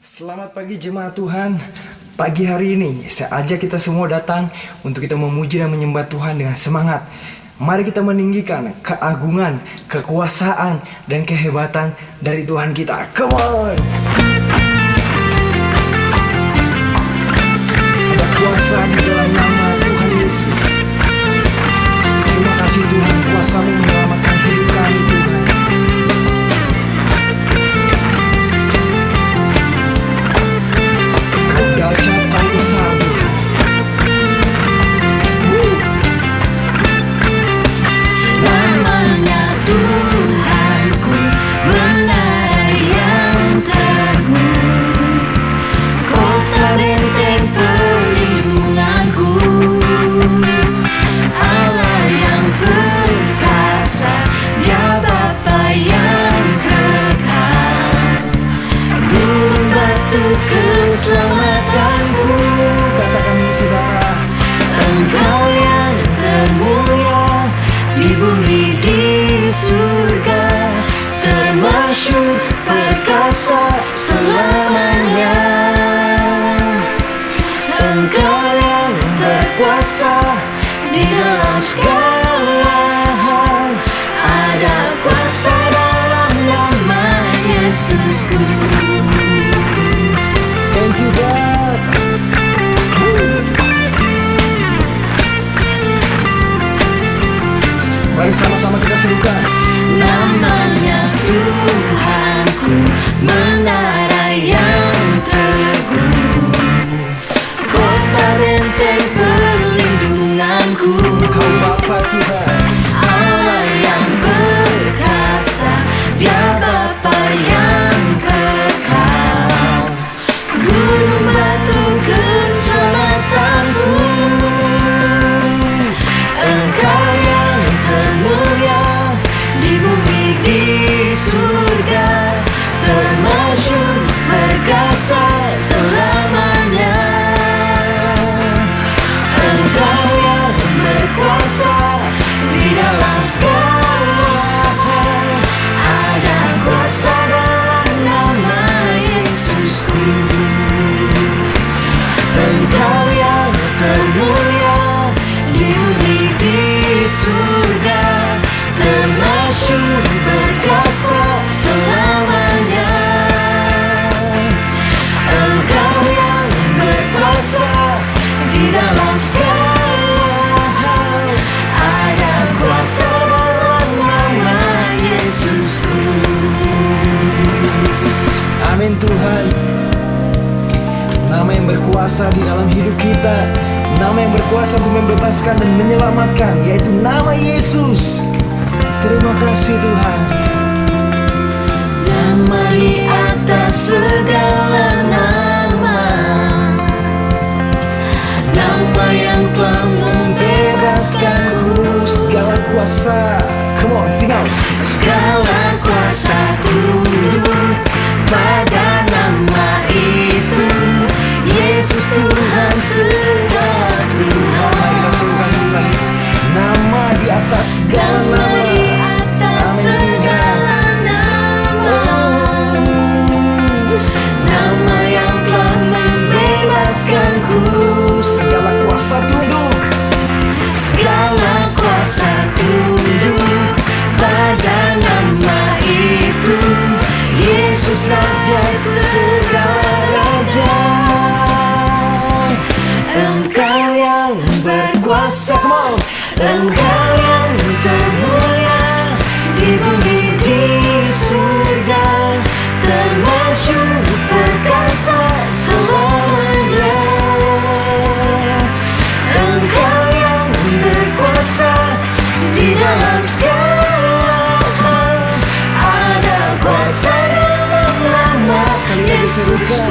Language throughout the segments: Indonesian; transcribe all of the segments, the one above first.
Selamat pagi jemaat Tuhan. Pagi hari ini saya ajak kita semua datang untuk kita memuji dan menyembah Tuhan dengan semangat. Mari kita meninggikan keagungan, kekuasaan, dan kehebatan dari Tuhan kita. Come on! Ada kuasa di dalam nama Tuhan Yesus. Terima kasih Tuhan, kuasa-Mu menyelamatkan hidup kami Tuhan. Dahsyat dan besar Tuhan. Namanya Tuhanku, menara yang teguh, kota benteng perlindunganku, Allah yang perkasa, Dia Bapa yang kekal, gunung batu keselamatanku. Katakan saudara, Engkau yang termulia di bumi di surga, termasyhur perkasa selamanya. Engkau yang berkuasa di dalam segala hal, ada kuasa dalam nama Yesusku. thank you God. Mari sama-sama kita serukan. Namanya Tuhanku, menara yang teguh, kota benteng perlindunganku, Kau Bapa Tuhan, Allah yang perkasa, Dia Bapa yang kekal, gunung batu keselamatanku. Engkau yang termulia di bumi di surga, termasyhur perkasa selamanya. Engkau yang berkuasa di dalam segala hal, ada kuasa dalam nama Yesusku. Engkau yang termulia di bumi di surga, termasyhur berkuasa selamanya. Engkau yang berkuasa di dalam segala hal, ada kuasa dalam nama Yesusku. amin Tuhan. Nama yang berkuasa di dalam hidup kita, nama yang berkuasa untuk membebaskan dan menyelamatkan, yaitu nama Yesus. Terima kasih Tuhan. Nama di atas segala nama, nama yang telah membebaskanku. Segala kuasa, come on, sing out. Segala kuasa tunduk pada nama itu, Yesus Tuhan segala Mari Tuhan. kita serukan kembali. Nama di atas segala Nama di atas segala nama, nama yang telah membebaskanku. segala kuasa tunduk. Segala kuasa tunduk pada nama itu, Yesus Raja segala raja. Engkau yang berkuasa, Engkau yang termulia di bumi di surga, termasyhur perkasa selamanya. Engkau yang berkuasa di dalam segala hal, ada kuasa dalam nama Yesusku.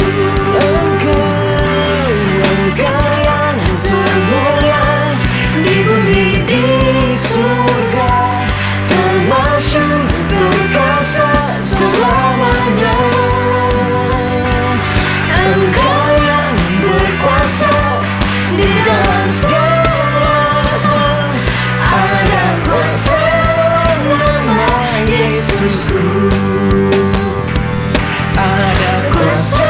Engkau yang termulia di bumi di surga, termasyhur perkasa selamanya. Engkau yang berkuasa di dalam segala hal, ada kuasa dalam nama Yesusku. Ada Kuasa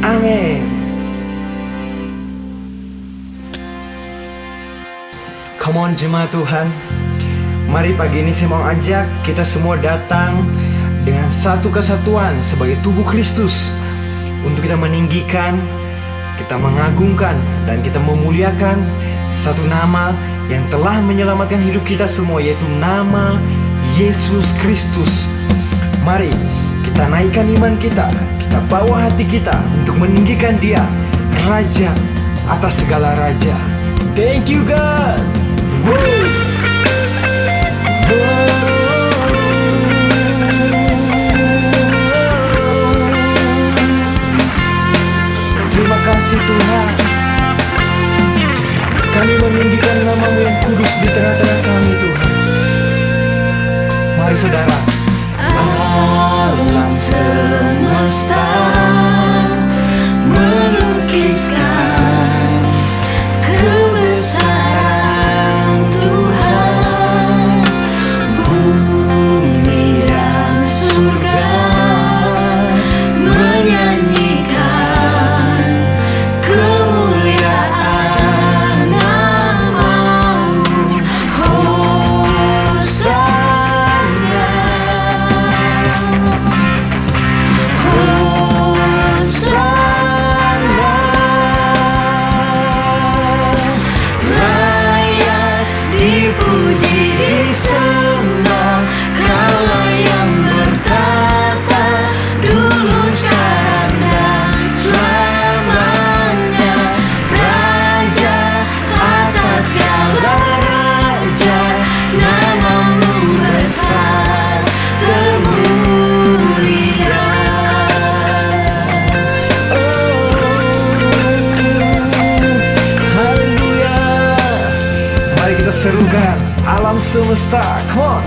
Amin. Come on jemaat Tuhan, mari pagi ini saya mau ajak kita semua datang dengan satu kesatuan sebagai tubuh Kristus untuk kita meninggikan, kita mengagungkan, dan kita memuliakan satu nama yang telah menyelamatkan hidup kita semua, yaitu nama Yesus Kristus. Mari kita naikkan iman kita bawa hati kita untuk meninggikan Dia, Raja atas segala raja. Thank you God. Woo. Terima kasih Tuhan, kami meninggikan nama-Mu yang kudus di tengah-tengah kami Tuhan. Mari saudara, alam semesta melukiskan kebesaran Tuhan, bumi dan surga menyanyikan kemuliaan nama-Mu. Hosana, Hosana, layak dipuji disembah, Kaulah yang bertata dulu, sekarang dan selamanya, Raja atas segala raja, nama-Mu besar termulia. haleluya. Mari kita serukan alam semesta. Come on.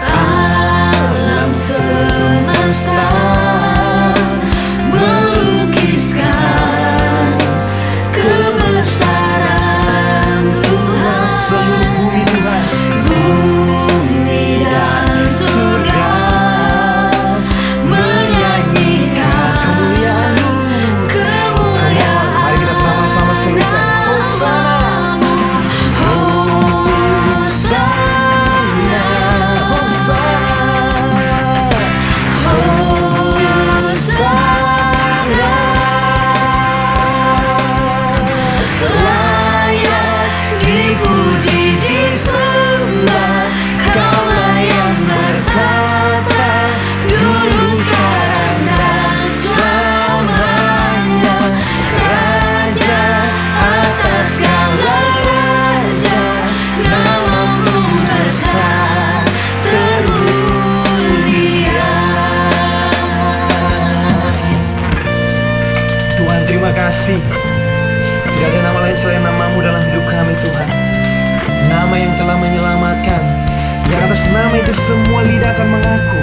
Alam semesta melukiskan kebesaran Tuhan, Seluruh bumi Tuhan, bumi dan surga menyanyikan kemuliaan-Mu. kemuliaan Mari kita sama-sama serukan Hosana, Hosana, Hosana. layak dipuji disembah, Kaulah yang bertata dulu, sekarang dan selamanya, Raja atas segala raja, nama-Mu besar termulia. Tuhan, terima kasih. Tidak ada nama lain selain nama-Mu dalam hidup kami Tuhan. Nama yang telah menyelamatkan, yang atas nama itu semua lidah akan mengaku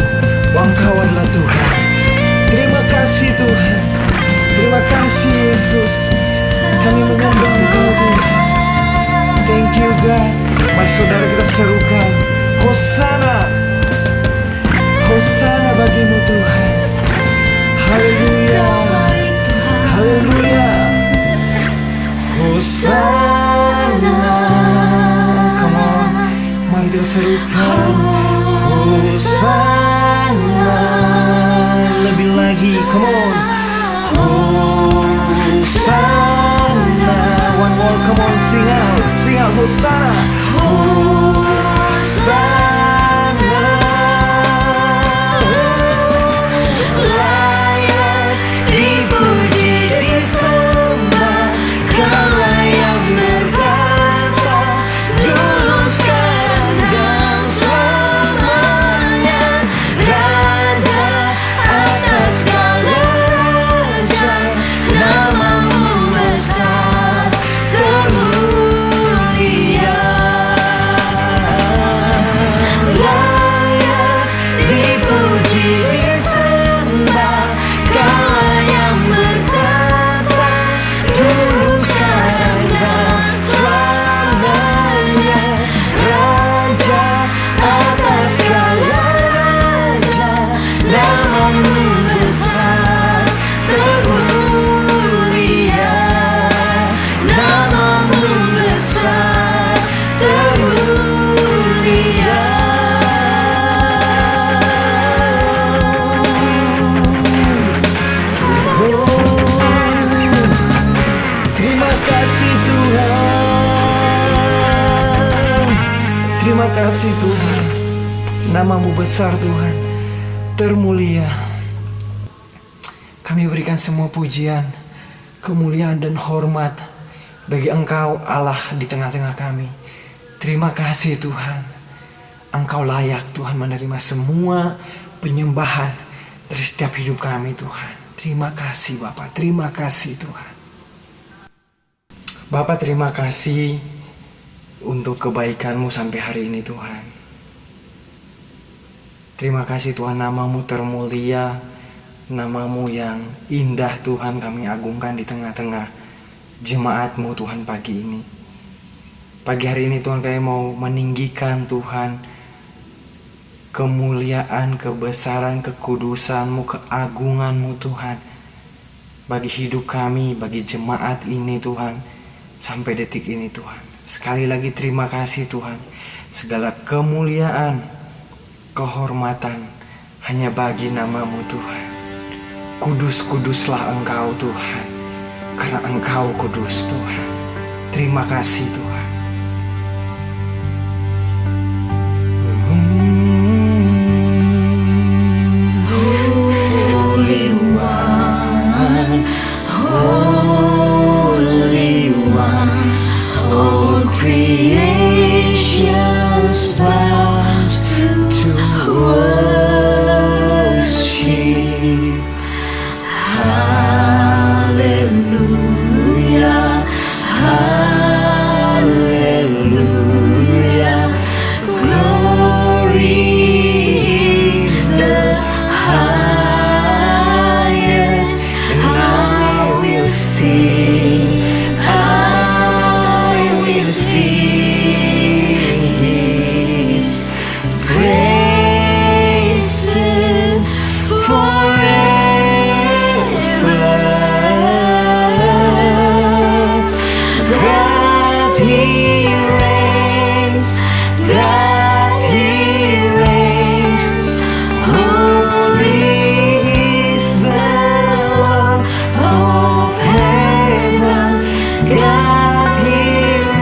bahwa Engkau adalah Tuhan. Terima kasih Tuhan. Terima kasih Yesus. Kami menyembah Engkau Tuhan. Thank you God. Mari saudara kita serukan Hosana, Hosana bagimu Tuhan. Haleluya, haleluya. Hosana. Come on, mari kita serukan Hosana. Lebih lagi, come on. Hosana. One more, come on, sing out, Hosana. Hosana, layak dipuji disembah, Kaulah yang bertata dulu, sekarang dan selamanya, Raja atas segala raja, nama-Mu besar termulia. kasih Tuhan. Nama-Mu besar Tuhan, termulia. Kami berikan semua pujian, kemuliaan dan hormat bagi Engkau Allah di tengah-tengah kami. Terima kasih Tuhan. Engkau layak Tuhan menerima semua penyembahan dari setiap hidup kami Tuhan. Terima kasih Bapa, terima kasih Tuhan. Bapa, terima kasih untuk kebaikan-Mu sampai hari ini Tuhan. Terima kasih Tuhan, nama-Mu termulia, nama-Mu yang indah Tuhan kami agungkan di tengah-tengah jemaat-Mu Tuhan pagi ini. Pagi hari ini Tuhan kami mau meninggikan Tuhan kemuliaan, kebesaran, kekudusan-Mu, keagungan-Mu Tuhan bagi hidup kami, bagi jemaat ini Tuhan sampai detik ini Tuhan. Sekali lagi terima kasih Tuhan. Segala kemuliaan, kehormatan hanya bagi nama-Mu Tuhan. Kudus-kuduslah Engkau Tuhan, karena Engkau kudus Tuhan. Terima kasih Tuhan. Holy One, Holy One, all creations bows to worship. Hallelujah, hallelujah, glory in the highest, and I will sing, I will sing His praises forever. That He reigns, that He reigns. Holy is the Lord of heaven. God He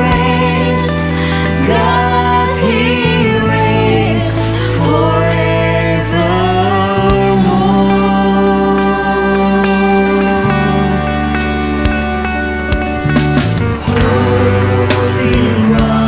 reigns, God He reigns forevermore. Holy One.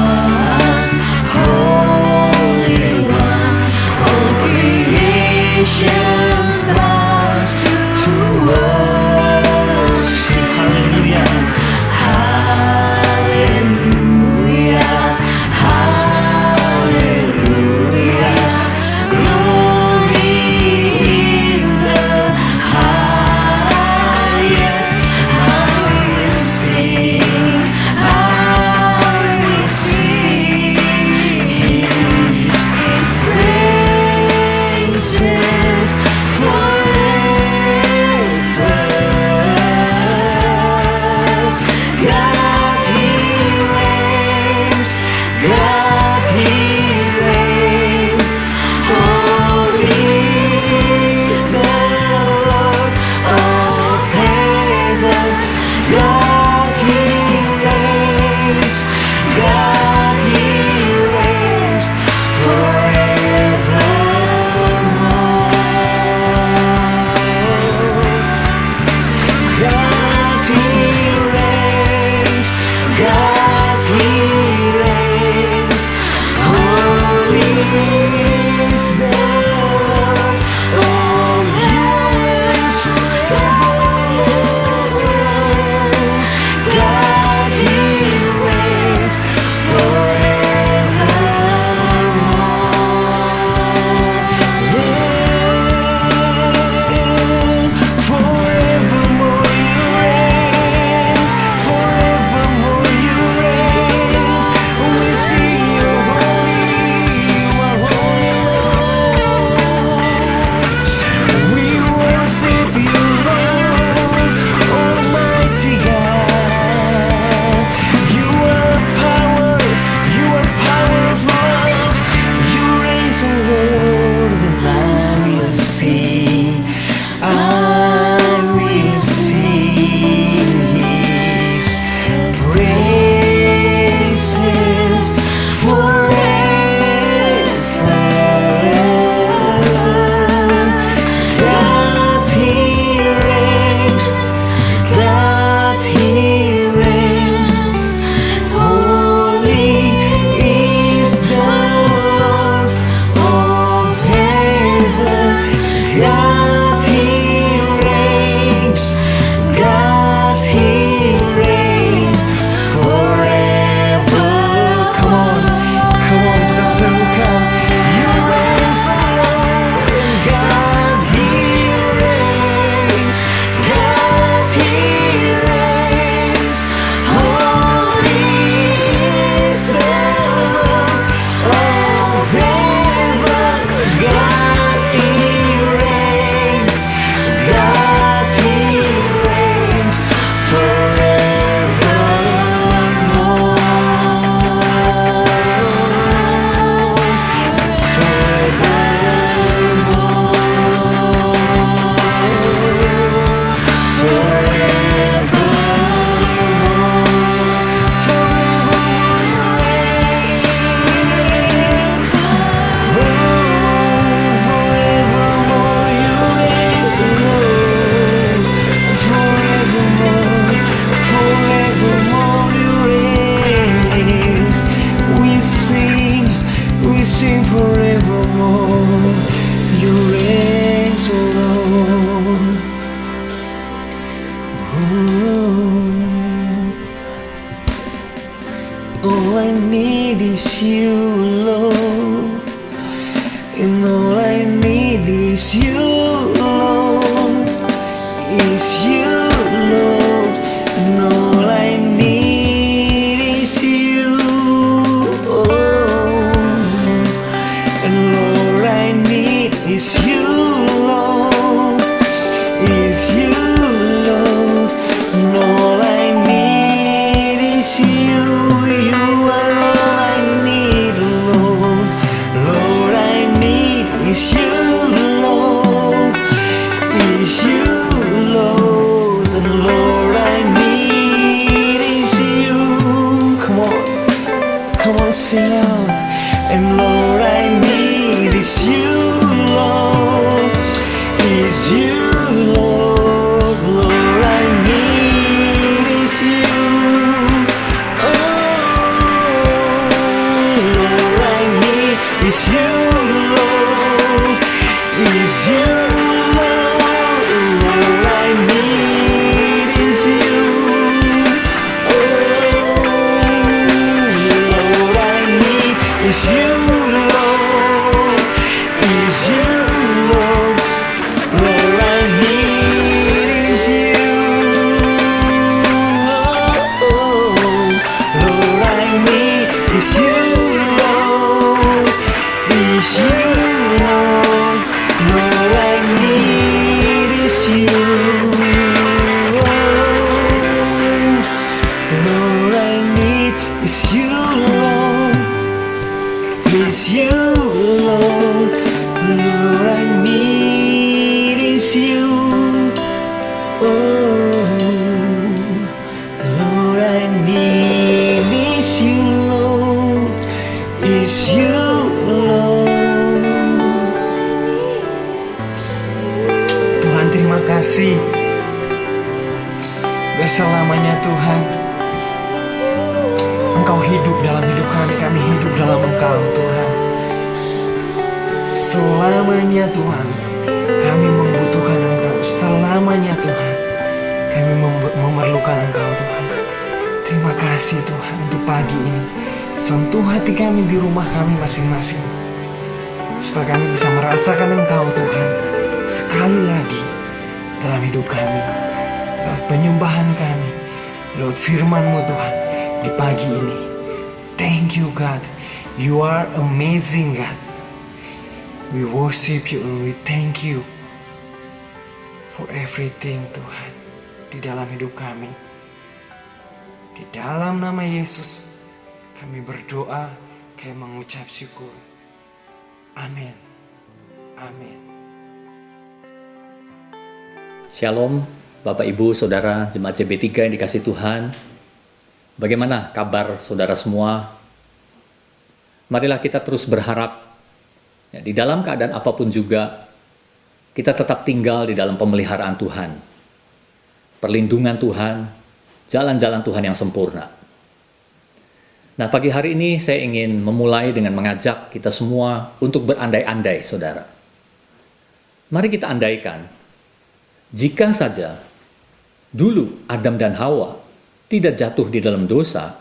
All I need is you, Lord. And all I need is you, Lord. Is you, Lord. And all I need is you. Oh. And all I need is you, Lord. Is you, Lord. And all I need is you. You are all I need, Lord. Lord, I need is you, Lord. Is you, Lord. And Lord, I need is you. Come on, sing out. And Lord, I need is you, Lord. Is you, Lord. Lord, I need is you. Lord, I need is you, Lord. Is you, Lord. Lord, I need is you. Lord, I need is you, Lord. Is you, Lord. Lord, I need is you. Lord, I need is you, Lord. Is you, Lord. Lord, I need is you. Lord, I need is you, Lord. Is you, Lord. Lord, I need is you. Lord, I need is you, Lord. Is you, Lord. Tuhan, terima kasih. Biar selamanya Tuhan Engkau hidup dalam hidup kami, kami hidup dalam Engkau Tuhan. Selamanya Tuhan kami membutuhkan Engkau. Selamanya Tuhan kami memerlukan Engkau Tuhan. Terima kasih Tuhan untuk pagi ini. Sentuh hati kami di rumah kami masing-masing, supaya kami bisa merasakan Engkau Tuhan sekali lagi dalam hidup kami, lewat penyembahan kami, lewat firman-Mu Tuhan di pagi ini. Thank you God, you are amazing God. We worship you and we thank you for everything Tuhan di dalam hidup kami. Di dalam nama Yesus kami berdoa, kami mengucap syukur. Amin. Amin. Shalom, Bapak Ibu, Saudara, Jemaat JB3 yang dikasihi Tuhan. Bagaimana kabar saudara semua? Marilah kita terus berharap, ya, di dalam keadaan apapun juga, kita tetap tinggal di dalam pemeliharaan Tuhan, perlindungan Tuhan, jalan-jalan Tuhan yang sempurna. Nah, pagi hari ini saya ingin memulai dengan mengajak kita semua untuk berandai-andai, saudara. Mari kita andaikan, jika saja dulu Adam dan Hawa tidak jatuh di dalam dosa,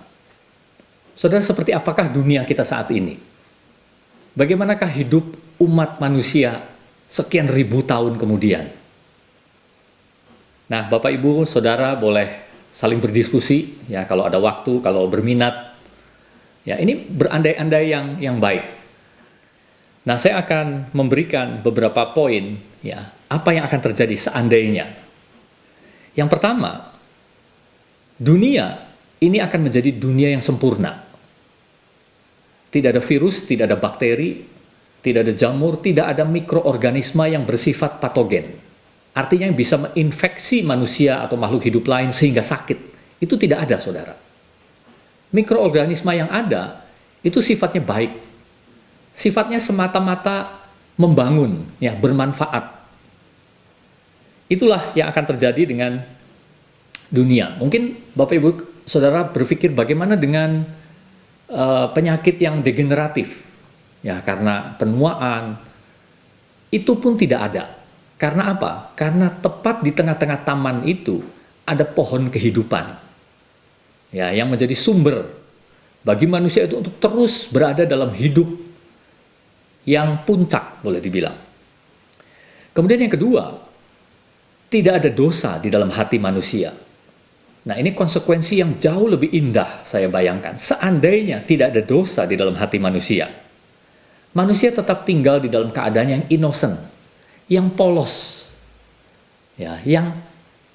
saudara, seperti apakah dunia kita saat ini? Bagaimanakah hidup umat manusia sekian ribu tahun kemudian? Nah, Bapak Ibu, Saudara boleh saling berdiskusi, ya, kalau ada waktu, kalau berminat. Ya, ini berandai-andai yang baik. Nah, saya akan memberikan beberapa poin, ya, apa yang akan terjadi seandainya. Yang pertama, dunia ini akan menjadi dunia yang sempurna. Tidak ada virus, tidak ada bakteri, tidak ada jamur, tidak ada mikroorganisme yang bersifat patogen. Artinya yang bisa menginfeksi manusia atau makhluk hidup lain sehingga sakit. Itu tidak ada, saudara. Mikroorganisme yang ada, itu sifatnya baik. Sifatnya semata-mata membangun, ya, bermanfaat. Itulah yang akan terjadi dengan dunia. Mungkin Bapak Ibu Saudara berpikir bagaimana dengan penyakit yang degeneratif, ya, karena penuaan, itu pun tidak ada. Karena apa? Karena tepat di tengah-tengah taman itu ada pohon kehidupan, ya, yang menjadi sumber bagi manusia itu untuk terus berada dalam hidup yang puncak, boleh dibilang. Kemudian yang kedua, tidak ada dosa di dalam hati manusia. Nah, ini konsekuensi yang jauh lebih indah saya bayangkan. Seandainya tidak ada dosa di dalam hati manusia, manusia tetap tinggal di dalam keadaan yang innocent, yang polos, ya, yang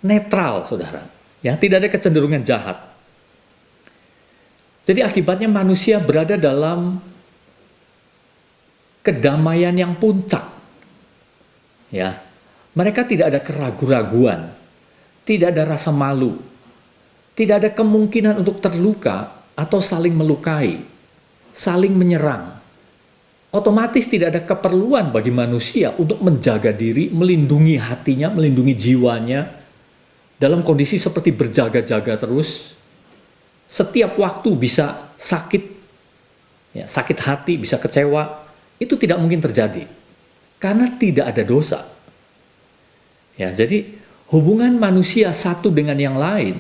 netral, saudara. Ya, tidak ada kecenderungan jahat. Jadi akibatnya manusia berada dalam kedamaian yang puncak. Ya, mereka tidak ada keraguan-raguan, tidak ada rasa malu, tidak ada kemungkinan untuk terluka atau saling melukai, saling menyerang. Otomatis tidak ada keperluan bagi manusia untuk menjaga diri, melindungi hatinya, melindungi jiwanya, dalam kondisi seperti berjaga-jaga terus. Setiap waktu bisa sakit, ya, sakit hati, bisa kecewa. Itu tidak mungkin terjadi, karena tidak ada dosa. Ya, jadi hubungan manusia satu dengan yang lain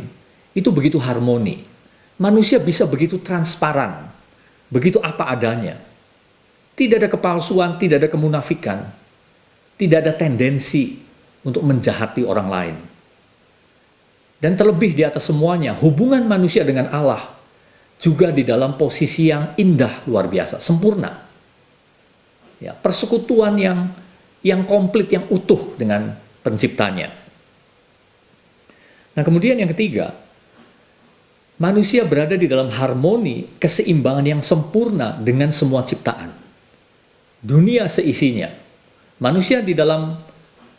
itu begitu harmoni. Manusia bisa begitu transparan, begitu apa adanya. Tidak ada kepalsuan, tidak ada kemunafikan, tidak ada tendensi untuk menjahati orang lain. Dan terlebih di atas semuanya, hubungan manusia dengan Allah juga di dalam posisi yang indah, luar biasa, sempurna. Ya, persekutuan yang komplit, yang utuh dengan penciptanya. Nah, kemudian yang ketiga, manusia berada di dalam harmoni, keseimbangan yang sempurna dengan semua ciptaan. Dunia seisinya. Manusia di dalam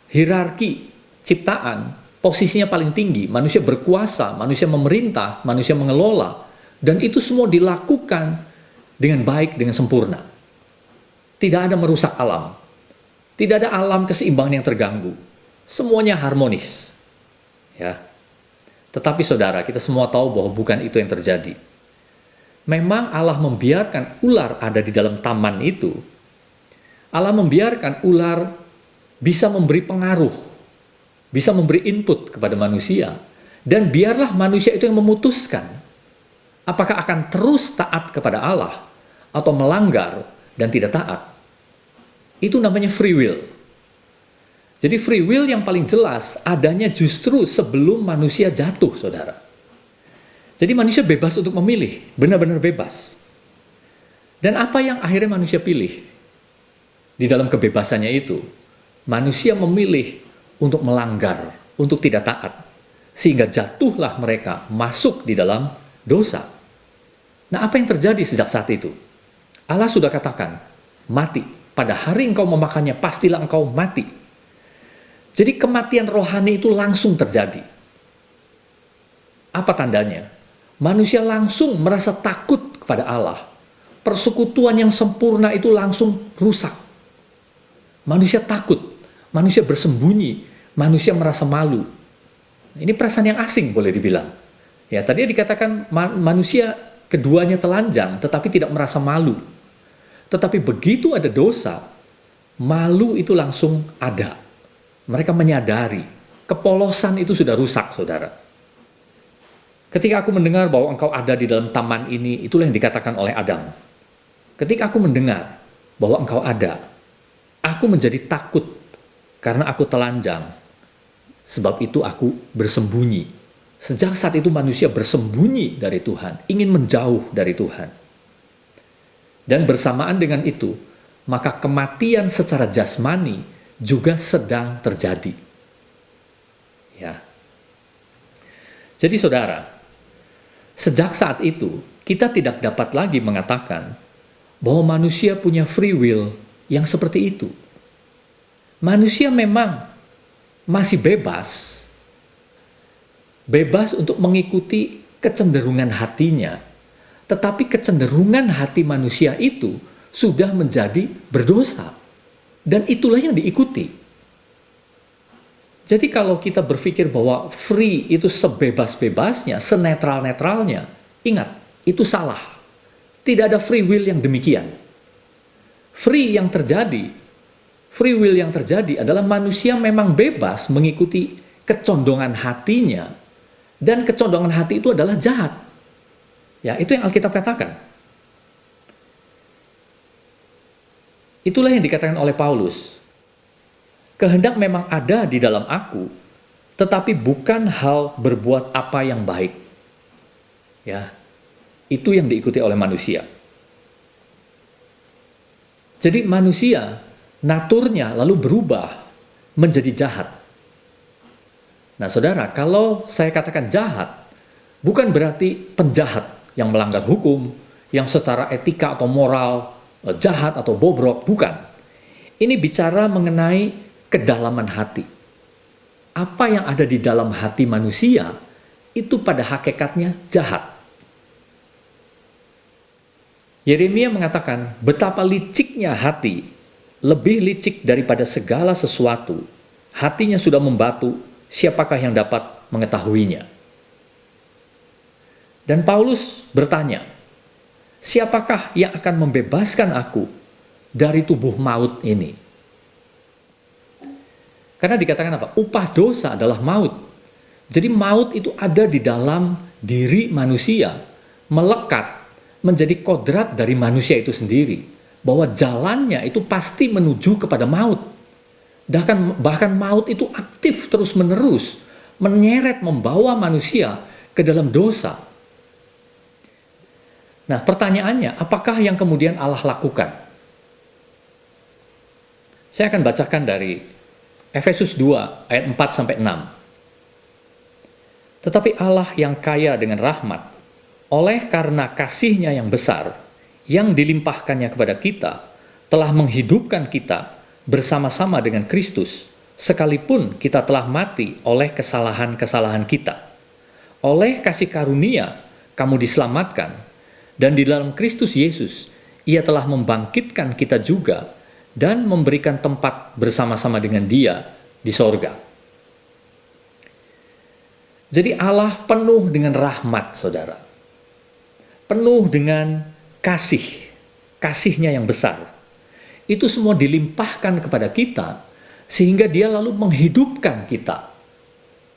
hierarki ciptaan, posisinya paling tinggi. Manusia berkuasa, manusia memerintah, manusia mengelola. Dan itu semua dilakukan dengan baik, dengan sempurna. Tidak ada merusak alam. Tidak ada alam keseimbangan yang terganggu. Semuanya harmonis. Ya. Tetapi saudara, kita semua tahu bahwa bukan itu yang terjadi. Memang Allah membiarkan ular ada di dalam taman itu. Allah membiarkan ular bisa memberi pengaruh, bisa memberi input kepada manusia. Dan biarlah manusia itu yang memutuskan apakah akan terus taat kepada Allah atau melanggar dan tidak taat. Itu namanya free will. Jadi free will yang paling jelas adanya justru sebelum manusia jatuh, saudara. Jadi manusia bebas untuk memilih, benar-benar bebas. Dan apa yang akhirnya manusia pilih? Di dalam kebebasannya itu, manusia memilih untuk melanggar, untuk tidak taat. Sehingga jatuhlah mereka masuk di dalam dosa. Nah, apa yang terjadi sejak saat itu? Allah sudah katakan, mati. Pada hari engkau memakannya, pastilah engkau mati. Jadi kematian rohani itu langsung terjadi. Apa tandanya? Manusia langsung merasa takut kepada Allah. Persekutuan yang sempurna itu langsung rusak. Manusia takut, manusia bersembunyi, manusia merasa malu. Ini perasaan yang asing, boleh dibilang. Ya, tadi dikatakan manusia keduanya telanjang, tetapi tidak merasa malu. Tetapi begitu ada dosa, malu itu langsung ada. Mereka menyadari, kepolosan itu sudah rusak, saudara. Ketika aku mendengar bahwa engkau ada di dalam taman ini, itulah yang dikatakan oleh Adam. Ketika aku mendengar bahwa engkau ada, aku menjadi takut karena aku telanjang. Sebab itu aku bersembunyi. Sejak saat itu manusia bersembunyi dari Tuhan, ingin menjauh dari Tuhan. Dan bersamaan dengan itu, maka kematian secara jasmani juga sedang terjadi. Ya. Jadi saudara, sejak saat itu kita tidak dapat lagi mengatakan bahwa manusia punya free will yang seperti itu. Manusia memang masih bebas untuk mengikuti kecenderungan hatinya. Tetapi kecenderungan hati manusia itu sudah menjadi berdosa. Dan itulah yang diikuti. Jadi kalau kita berpikir bahwa free itu sebebas-bebasnya, senetral-netralnya, ingat, itu salah. Tidak ada free will yang demikian. Free will yang terjadi adalah manusia memang bebas mengikuti kecondongan hatinya Dan kecondongan hati itu adalah jahat. Ya, itu yang Alkitab katakan. Itulah yang dikatakan oleh Paulus. Kehendak memang ada di dalam aku, tetapi bukan hal berbuat apa yang baik. Ya, itu yang diikuti oleh manusia. Jadi manusia, naturnya lalu berubah menjadi jahat. Nah saudara, kalau saya katakan jahat, bukan berarti penjahat yang melanggar hukum, yang secara etika atau moral jahat atau bobrok, bukan. Ini bicara mengenai kedalaman hati. Apa yang ada di dalam hati manusia, itu pada hakikatnya jahat. Yeremia mengatakan, betapa liciknya hati, lebih licik daripada segala sesuatu. Hatinya sudah membatu, siapakah yang dapat mengetahuinya? Dan Paulus bertanya, siapakah yang akan membebaskan aku dari tubuh maut ini? Karena dikatakan apa? Upah dosa adalah maut. Jadi maut itu ada di dalam diri manusia, melekat, menjadi kodrat dari manusia itu sendiri. Bahwa jalannya itu pasti menuju kepada maut. Bahkan maut itu aktif terus-menerus, menyeret, membawa manusia ke dalam dosa. Nah pertanyaannya, apakah yang kemudian Allah lakukan? Saya akan bacakan dari Efesus 2 ayat 4-6. Tetapi Allah yang kaya dengan rahmat, oleh karena kasih-Nya yang besar, yang dilimpahkannya kepada kita, telah menghidupkan kita bersama-sama dengan Kristus, sekalipun kita telah mati oleh kesalahan-kesalahan kita. Oleh kasih karunia, kamu diselamatkan, dan di dalam Kristus Yesus, Ia telah membangkitkan kita juga, dan memberikan tempat bersama-sama dengan Dia di sorga. Jadi Allah penuh dengan rahmat, saudara. Penuh dengan kasih-Nya yang besar. Itu semua dilimpahkan kepada kita, sehingga Dia lalu menghidupkan kita.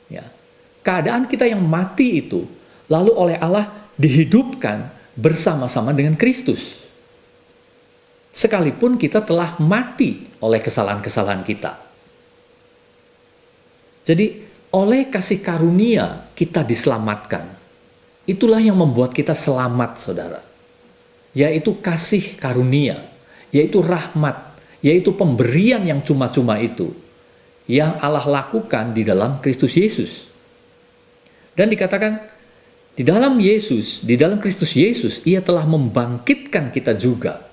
Ya. Keadaan kita yang mati itu, lalu oleh Allah dihidupkan bersama-sama dengan Kristus. Sekalipun kita telah mati oleh kesalahan-kesalahan kita. Jadi, oleh kasih karunia kita diselamatkan. Itulah yang membuat kita selamat, saudara. Yaitu kasih karunia, yaitu rahmat, yaitu pemberian yang cuma-cuma itu, yang Allah lakukan di dalam Kristus Yesus. Dan dikatakan, di dalam Yesus, di dalam Kristus Yesus, Ia telah membangkitkan kita juga.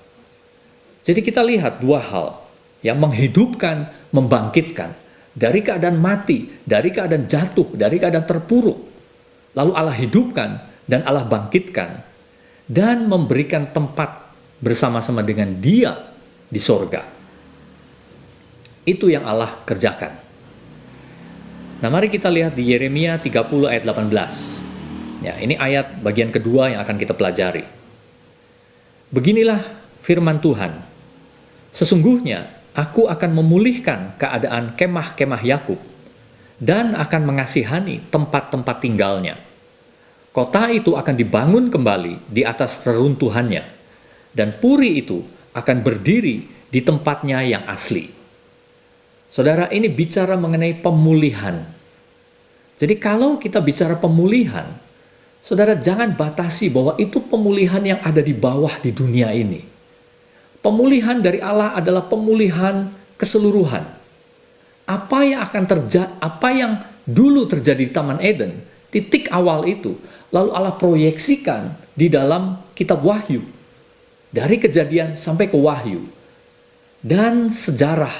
Jadi kita lihat dua hal, yang menghidupkan, membangkitkan. Dari keadaan mati, dari keadaan jatuh, dari keadaan terpuruk. Lalu Allah hidupkan dan Allah bangkitkan. Dan memberikan tempat bersama-sama dengan Dia di sorga. Itu yang Allah kerjakan. Nah mari kita lihat di Yeremia 30 ayat 18. Ya, ini ayat bagian kedua yang akan kita pelajari. Beginilah firman Tuhan. Sesungguhnya aku akan memulihkan keadaan kemah-kemah Yakub dan akan mengasihani tempat-tempat tinggalnya. Kota itu akan dibangun kembali di atas reruntuhannya, dan puri itu akan berdiri di tempatnya yang asli. Saudara, ini bicara mengenai pemulihan. Jadi kalau kita bicara pemulihan, saudara jangan batasi bahwa itu pemulihan yang ada di bawah di dunia ini. Pemulihan dari Allah adalah pemulihan keseluruhan. Apa yang dulu terjadi di Taman Eden, titik awal itu, lalu Allah proyeksikan di dalam kitab Wahyu. Dari Kejadian sampai ke Wahyu. Dan sejarah,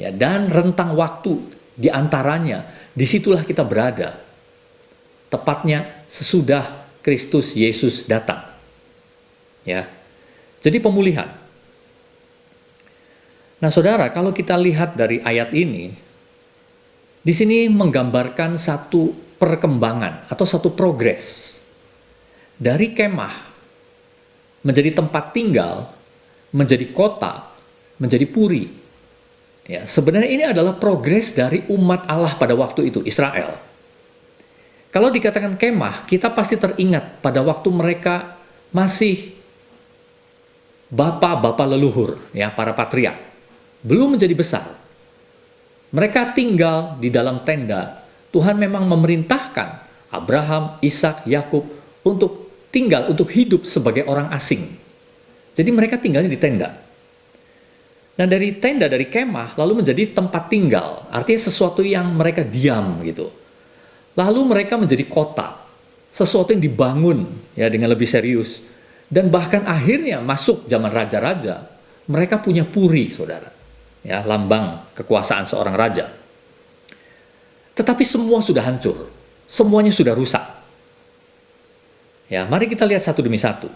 ya, dan rentang waktu di antaranya, disitulah kita berada. Tepatnya sesudah Kristus Yesus datang. Ya. Jadi pemulihan. Nah, saudara, kalau kita lihat dari ayat ini, di sini menggambarkan satu perkembangan atau satu progres dari kemah menjadi tempat tinggal, menjadi kota, menjadi puri. Ya, sebenarnya ini adalah progres dari umat Allah pada waktu itu, Israel. Kalau dikatakan kemah, kita pasti teringat pada waktu mereka masih bapak-bapak leluhur, ya, para patriark, belum menjadi besar. Mereka tinggal di dalam tenda. Tuhan memang memerintahkan Abraham, Ishak, Yakub untuk tinggal, untuk hidup sebagai orang asing. Jadi mereka tinggalnya di tenda. Nah, dari tenda, dari kemah, lalu menjadi tempat tinggal. Artinya sesuatu yang mereka diam gitu. Lalu mereka menjadi kota, sesuatu yang dibangun ya dengan lebih serius. Dan bahkan akhirnya masuk zaman raja-raja, mereka punya puri, saudara. Ya, lambang kekuasaan seorang raja. Tetapi semua sudah hancur, semuanya sudah rusak. Ya, mari kita lihat satu demi satu.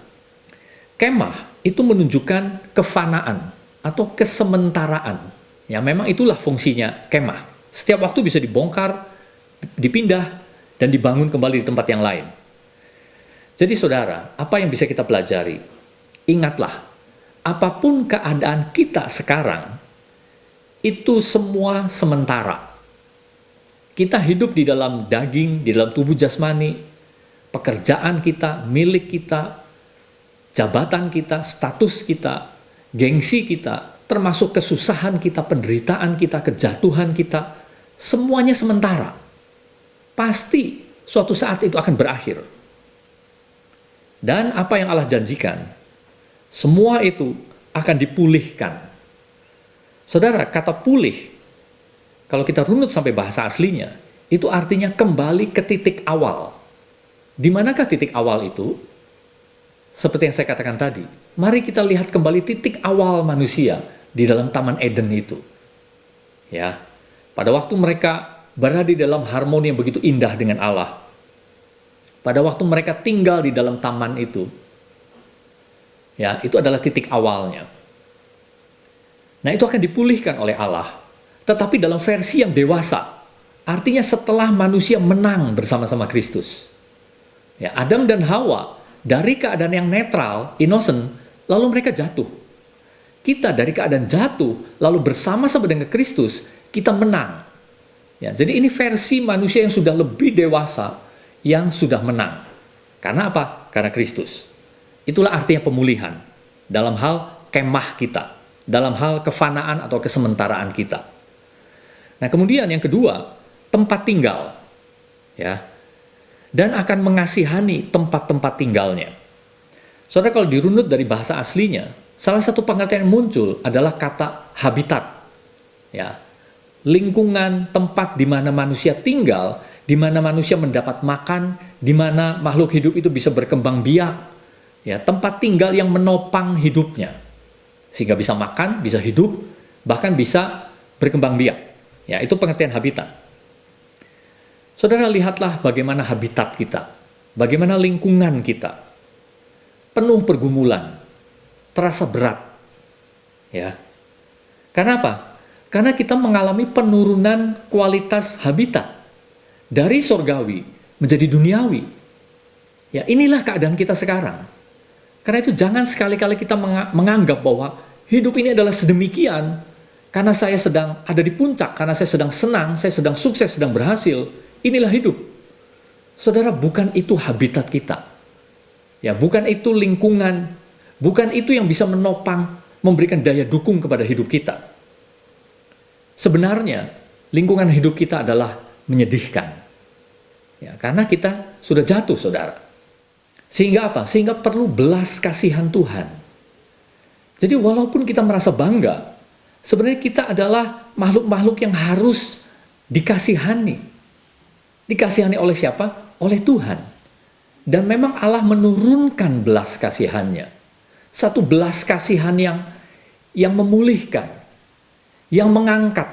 Kemah itu menunjukkan kefanaan atau kesementaraan. Ya, memang itulah fungsinya kemah. Setiap waktu bisa dibongkar, dipindah, dan dibangun kembali di tempat yang lain. Jadi saudara, apa yang bisa kita pelajari? Ingatlah, apapun keadaan kita sekarang, itu semua sementara. Kita hidup di dalam daging, di dalam tubuh jasmani, pekerjaan kita, milik kita, jabatan kita, status kita, gengsi kita, termasuk kesusahan kita, penderitaan kita, kejatuhan kita, semuanya sementara. Pasti suatu saat itu akan berakhir. Dan apa yang Allah janjikan, semua itu akan dipulihkan. Saudara, kata pulih, kalau kita runut sampai bahasa aslinya, itu artinya kembali ke titik awal. Di manakah titik awal itu? Seperti yang saya katakan tadi, mari kita lihat kembali titik awal manusia di dalam Taman Eden itu. Ya, pada waktu mereka berada di dalam harmoni yang begitu indah dengan Allah. Pada waktu mereka tinggal di dalam taman itu, ya, itu adalah titik awalnya. Nah, itu akan dipulihkan oleh Allah, tetapi dalam versi yang dewasa. Artinya setelah manusia menang bersama-sama Kristus. Ya, Adam dan Hawa dari keadaan yang netral, innocent, lalu mereka jatuh. Kita dari keadaan jatuh, lalu bersama-sama dengan Kristus, kita menang. Ya, jadi ini versi manusia yang sudah lebih dewasa, yang sudah menang. Karena apa? Karena Kristus. Itulah artinya pemulihan dalam hal kemah kita, dalam hal kefanaan atau kesementaraan kita. Nah, kemudian yang kedua, tempat tinggal. Ya. Dan akan mengasihani tempat-tempat tinggalnya. Saudara, kalau dirunut dari bahasa aslinya, salah satu pengertian yang muncul adalah kata habitat. Ya. Lingkungan tempat di mana manusia tinggal, di mana manusia mendapat makan, di mana makhluk hidup itu bisa berkembang biak, ya, tempat tinggal yang menopang hidupnya, sehingga bisa makan, bisa hidup, bahkan bisa berkembang biak. Ya, itu pengertian habitat. Saudara, lihatlah bagaimana habitat kita, bagaimana lingkungan kita, penuh pergumulan, terasa berat. Ya, karena apa? Karena kita mengalami penurunan kualitas habitat. Dari sorgawi menjadi duniawi. Ya, inilah keadaan kita sekarang. Karena itu jangan sekali-kali kita menganggap bahwa hidup ini adalah sedemikian karena saya sedang ada di puncak, karena saya sedang senang, saya sedang sukses, sedang berhasil. Inilah hidup. Saudara, bukan itu habitat kita. Ya, bukan itu lingkungan, bukan itu yang bisa menopang, memberikan daya dukung kepada hidup kita. Sebenarnya lingkungan hidup kita adalah menyedihkan. Ya, karena kita sudah jatuh, saudara. Sehingga apa? Sehingga perlu belas kasihan Tuhan. Jadi walaupun kita merasa bangga, sebenarnya kita adalah makhluk-makhluk yang harus dikasihani. Dikasihani oleh siapa? Oleh Tuhan. Dan memang Allah menurunkan belas kasihannya. Satu belas kasihan yang memulihkan, yang mengangkat,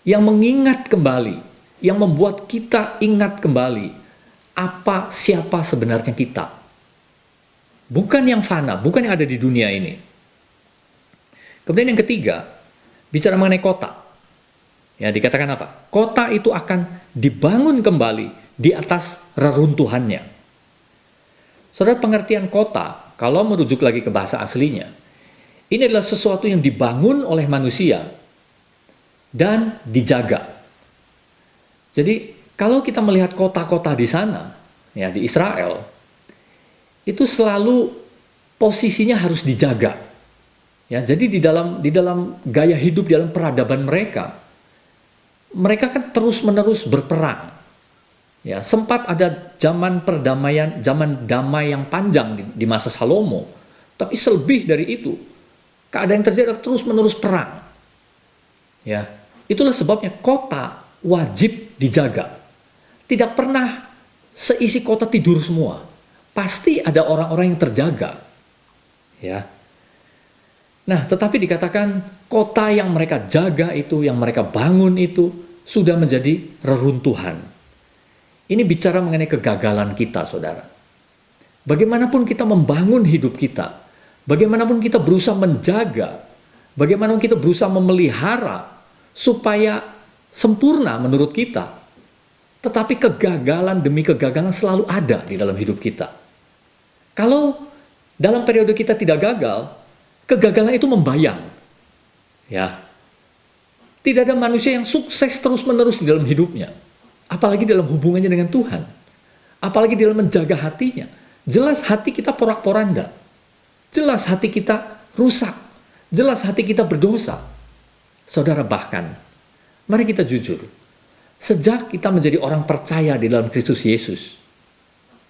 yang mengingat kembali, yang membuat kita ingat kembali siapa sebenarnya kita. Bukan yang fana, bukan yang ada di dunia ini. Kemudian yang ketiga, bicara mengenai kota. Ya, dikatakan apa? Kota itu akan dibangun kembali di atas reruntuhannya. Saudara, pengertian kota, kalau merujuk lagi ke bahasa aslinya, ini adalah sesuatu yang dibangun oleh manusia dan dijaga. Jadi Kalau kita melihat kota-kota di sana, ya di Israel, itu selalu posisinya harus dijaga. Ya, jadi di dalam gaya hidup, di dalam peradaban mereka kan terus-menerus berperang. Ya, sempat ada zaman perdamaian, zaman damai yang panjang di masa Salomo. Tapi selebih dari itu, keadaan yang terjadi adalah terus-menerus perang. Ya, itulah sebabnya kota wajib dijaga. Tidak pernah seisi kota tidur semua. Pasti ada orang-orang yang terjaga. Ya. Nah, tetapi dikatakan kota yang mereka jaga itu, yang mereka bangun itu, sudah menjadi reruntuhan. Ini bicara mengenai kegagalan kita, saudara. Bagaimanapun kita membangun hidup kita, bagaimanapun kita berusaha menjaga, bagaimanapun kita berusaha memelihara supaya sempurna menurut kita, tetapi kegagalan demi kegagalan selalu ada di dalam hidup kita. Kalau dalam periode kita tidak gagal, kegagalan itu membayang. Ya. Tidak ada manusia yang sukses terus-menerus di dalam hidupnya. Apalagi dalam hubungannya dengan Tuhan. Apalagi dalam menjaga hatinya. Jelas hati kita porak-poranda. Jelas hati kita rusak. Jelas hati kita berdosa. Saudara, bahkan, mari kita jujur. Sejak kita menjadi orang percaya di dalam Kristus Yesus,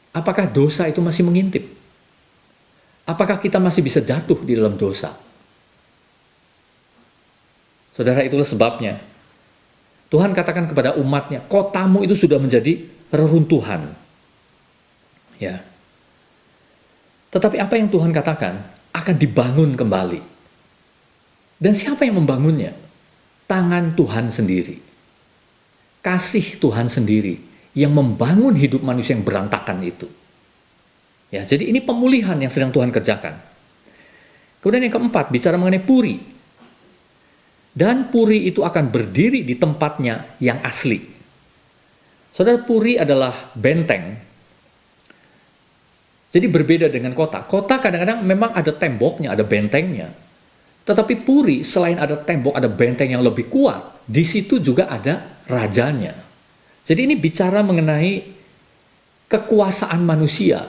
apakah dosa itu masih mengintip? Apakah kita masih bisa jatuh di dalam dosa? Saudara, itulah sebabnya Tuhan katakan kepada umatnya, kotamu itu sudah menjadi reruntuhan. Ya. Tetapi apa yang Tuhan katakan akan dibangun kembali. Dan siapa yang membangunnya? Tangan Tuhan sendiri. Kasih Tuhan sendiri yang membangun hidup manusia yang berantakan itu. Ya, jadi ini pemulihan yang sedang Tuhan kerjakan. Kemudian yang keempat, bicara mengenai puri. Dan puri itu akan berdiri di tempatnya yang asli. Saudara, puri adalah benteng. Jadi berbeda dengan kota. Kota kadang-kadang memang ada temboknya, ada bentengnya. Tetapi puri selain ada tembok, ada benteng yang lebih kuat, di situ juga ada rajanya. Jadi ini bicara mengenai kekuasaan manusia.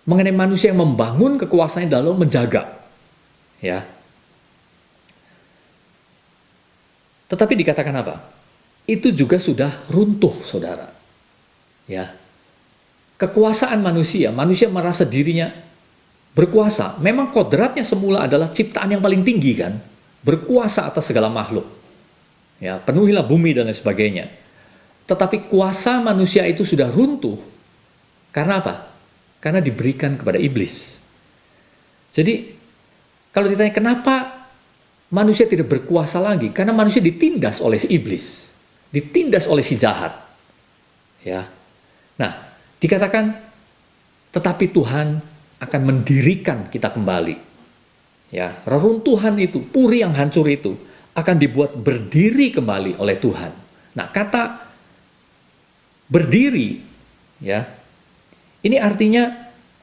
Mengenai manusia yang membangun kekuasaannya dalam menjaga. Ya. Tetapi dikatakan apa? Itu juga sudah runtuh, saudara. Ya. Kekuasaan manusia merasa dirinya berkuasa. Memang kodratnya semula adalah ciptaan yang paling tinggi kan, berkuasa atas segala makhluk. Ya, penuhilah bumi dan lain sebagainya. Tetapi kuasa manusia itu sudah runtuh. Karena apa? Karena diberikan kepada iblis. Jadi, kalau ditanya kenapa manusia tidak berkuasa lagi, karena manusia ditindas oleh si iblis, ditindas oleh si jahat. Ya. Nah, dikatakan tetapi Tuhan akan mendirikan kita kembali. Ya, reruntuhan itu, puri yang hancur itu akan dibuat berdiri kembali oleh Tuhan. Nah, kata berdiri ya, ini artinya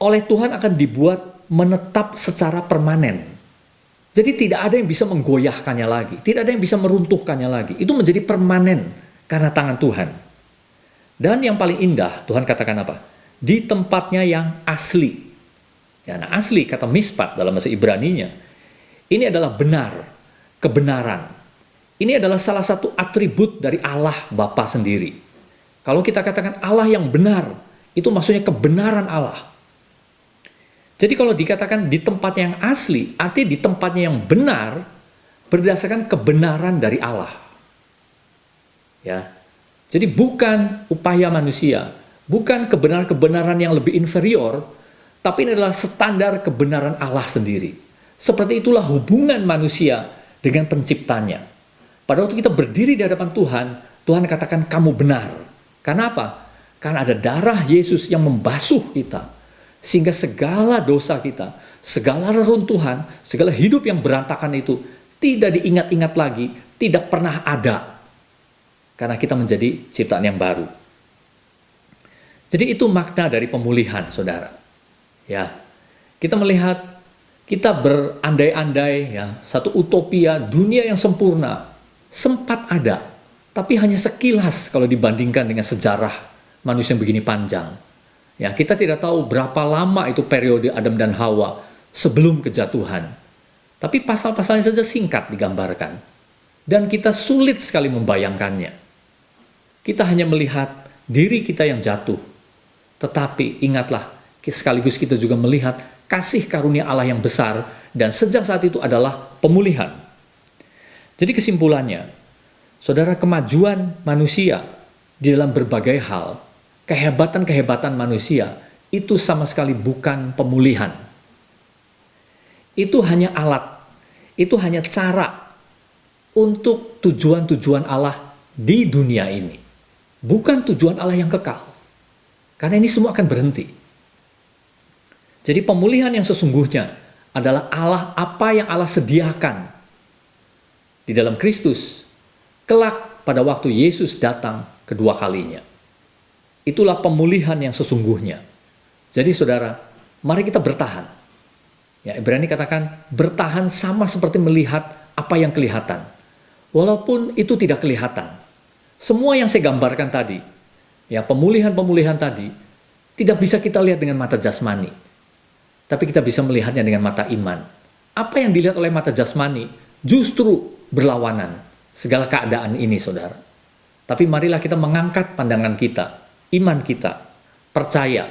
oleh Tuhan akan dibuat menetap secara permanen. Jadi tidak ada yang bisa menggoyahkannya lagi. Tidak ada yang bisa meruntuhkannya lagi. Itu menjadi permanen karena tangan Tuhan. Dan yang paling indah, Tuhan katakan apa? Di tempatnya yang asli. Ya, nah asli, kata mispat dalam bahasa Ibraninya. Ini adalah benar, kebenaran. Ini adalah salah satu atribut dari Allah Bapa sendiri. Kalau kita katakan Allah yang benar, itu maksudnya kebenaran Allah. Jadi kalau dikatakan di tempatnya yang asli, artinya di tempatnya yang benar, berdasarkan kebenaran dari Allah. Ya. Jadi bukan upaya manusia, bukan kebenaran-kebenaran yang lebih inferior, tapi ini adalah standar kebenaran Allah sendiri. Seperti itulah hubungan manusia dengan penciptanya. Pada waktu kita berdiri di hadapan Tuhan, Tuhan katakan kamu benar. Karena apa? Karena ada darah Yesus yang membasuh kita. Sehingga segala dosa kita, segala reruntuhan, segala hidup yang berantakan itu tidak diingat-ingat lagi, tidak pernah ada. Karena kita menjadi ciptaan yang baru. Jadi itu makna dari pemulihan, saudara. Ya, kita melihat, kita berandai-andai, ya, satu utopia dunia yang sempurna sempat ada, Tapi hanya sekilas kalau dibandingkan dengan sejarah manusia yang begini panjang. Ya, kita tidak tahu berapa lama itu periode Adam dan Hawa sebelum kejatuhan. Tapi pasal-pasalnya saja singkat digambarkan. Dan kita sulit sekali membayangkannya. Kita hanya melihat diri kita yang jatuh. Tetapi ingatlah, sekaligus kita juga melihat kasih karunia Allah yang besar, dan sejak saat itu adalah pemulihan. Jadi kesimpulannya, saudara, kemajuan manusia di dalam berbagai hal, kehebatan-kehebatan manusia, itu sama sekali bukan pemulihan. Itu hanya alat, itu hanya cara untuk tujuan-tujuan Allah di dunia ini. Bukan tujuan Allah yang kekal. Karena ini semua akan berhenti. Jadi pemulihan yang sesungguhnya adalah Allah, apa yang Allah sediakan di dalam Kristus kelak pada waktu Yesus datang kedua kalinya. Itulah pemulihan yang sesungguhnya. Jadi saudara, mari kita bertahan. Ya, Ibrani katakan bertahan sama seperti melihat apa yang kelihatan. Walaupun itu tidak kelihatan. Semua yang saya gambarkan tadi, ya, pemulihan-pemulihan tadi, tidak bisa kita lihat dengan mata jasmani. Tapi kita bisa melihatnya dengan mata iman. Apa yang dilihat oleh mata jasmani justru berlawanan segala keadaan ini, saudara. Tapi marilah kita mengangkat pandangan kita, iman kita, percaya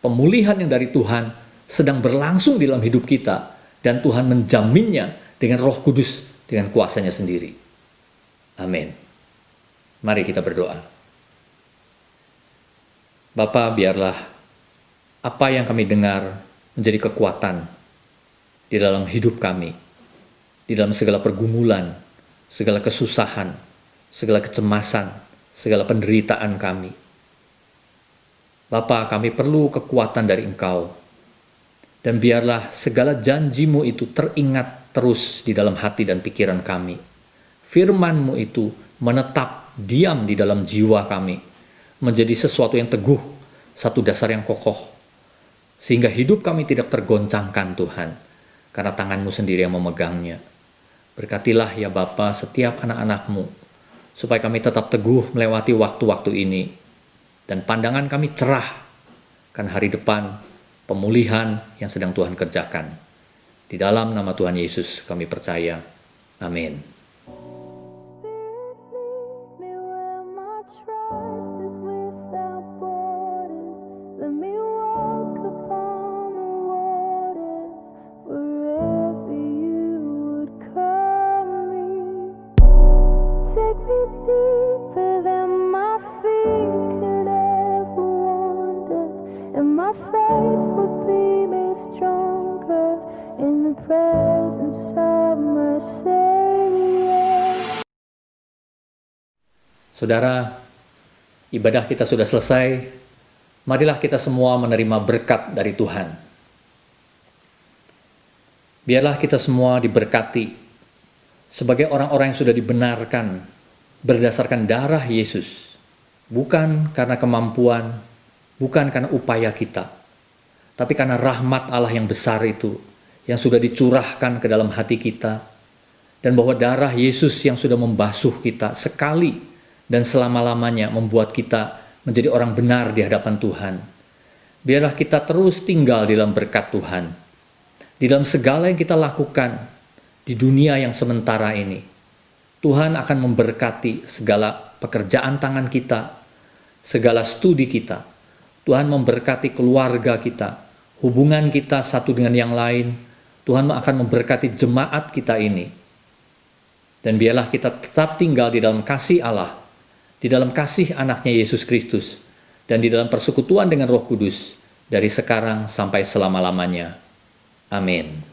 pemulihan yang dari Tuhan sedang berlangsung di dalam hidup kita, dan Tuhan menjaminnya dengan Roh Kudus, dengan kuasanya sendiri. Amin. Mari kita berdoa. Bapa, biarlah apa yang kami dengar menjadi kekuatan di dalam hidup kami, di dalam segala pergumulan, segala kesusahan, segala kecemasan, segala penderitaan kami. Bapa, kami perlu kekuatan dari Engkau, dan biarlah segala janji-Mu itu teringat terus di dalam hati dan pikiran kami. Firman-Mu itu menetap diam di dalam jiwa kami, menjadi sesuatu yang teguh, satu dasar yang kokoh, sehingga hidup kami tidak tergoncangkan, Tuhan, karena tangan-Mu sendiri yang memegangnya. Berkatilah ya Bapa setiap anak-anak-Mu, supaya kami tetap teguh melewati waktu-waktu ini, dan pandangan kami cerah kan hari depan pemulihan yang sedang Tuhan kerjakan. Di dalam nama Tuhan Yesus kami percaya. Amin. Saudara, ibadah kita sudah selesai. Marilah kita semua menerima berkat dari Tuhan. Biarlah kita semua diberkati sebagai orang-orang yang sudah dibenarkan berdasarkan darah Yesus. Bukan karena kemampuan, bukan karena upaya kita, tapi karena rahmat Allah yang besar itu, yang sudah dicurahkan ke dalam hati kita, dan bahwa darah Yesus yang sudah membasuh kita sekali dan selama-lamanya membuat kita menjadi orang benar di hadapan Tuhan. Biarlah kita terus tinggal di dalam berkat Tuhan, di dalam segala yang kita lakukan di dunia yang sementara ini. Tuhan akan memberkati segala pekerjaan tangan kita, segala studi kita. Tuhan memberkati keluarga kita, hubungan kita satu dengan yang lain. Tuhan akan memberkati jemaat kita ini. Dan biarlah kita tetap tinggal di dalam kasih Allah, di dalam kasih anaknya Yesus Kristus, dan di dalam persekutuan dengan Roh Kudus, dari sekarang sampai selama-lamanya. Amin.